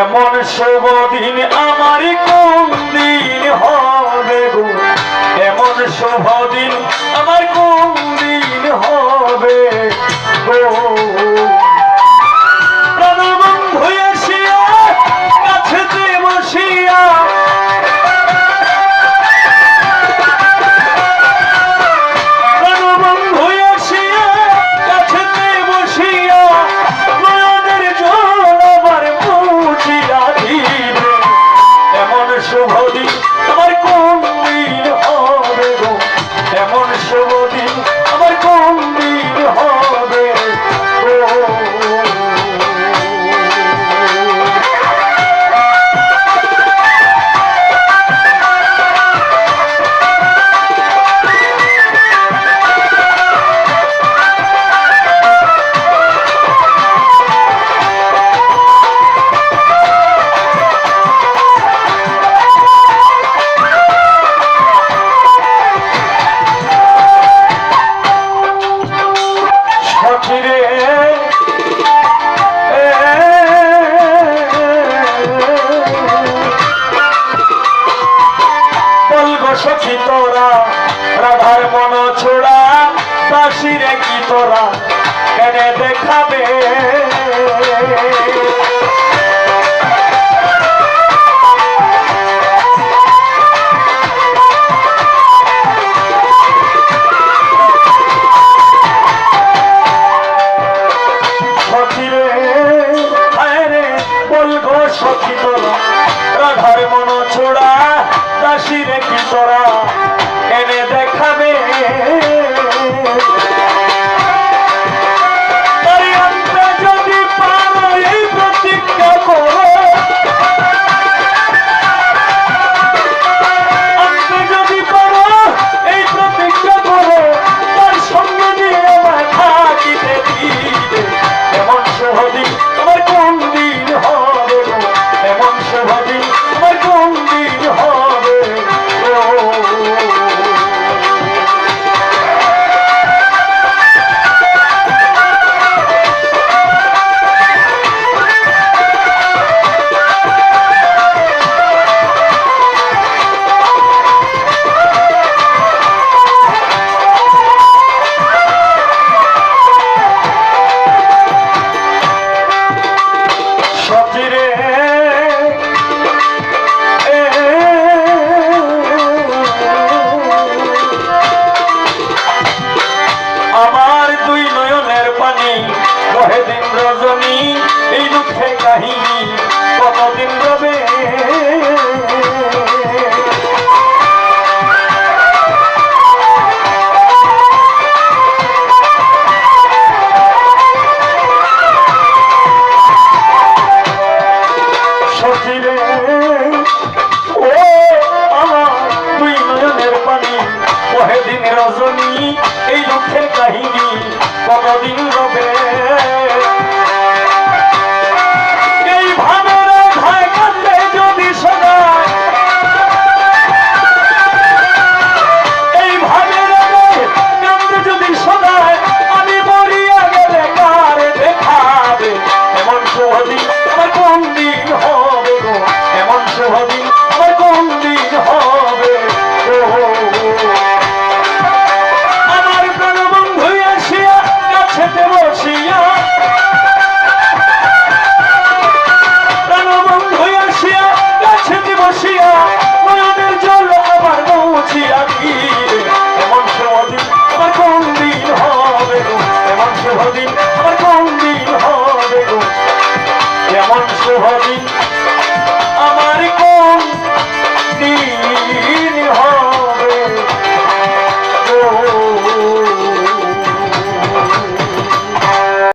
এমন শুভ দিন আমার কোন দিন হবে গো, এমন শুভ দিন আমার কোন দিন হবে গো। প্রাণবন্ধু আসিয়া কাছেতে বসিয়া, প্রাণবন্ধু আসিয়া কাছেতে বসিয়া নয়নের জল আমার মুছিয়া দিবে। এমন শুভ দিন আমার কোন দিন হবে গো, এমন শুভ দিন আমার কোন দিন হবে গো। সখী তোরা রাধার মন ছোড়া দাসিরে কি তোরা কেন দেখাবে। সখী রে হায় রে বলগো সখী তোরা রাধার মন ছোড়া দাসিরে কি তোরা এনে দেখাবে। যদি পারো এই প্রতিজ্ঞা করো, যদি পারো এই প্রতিজ্ঞা করো, তার সঙ্গে নিয়ে আমার থাকিতে দিবে। এমন শুভ দিন আমার কোন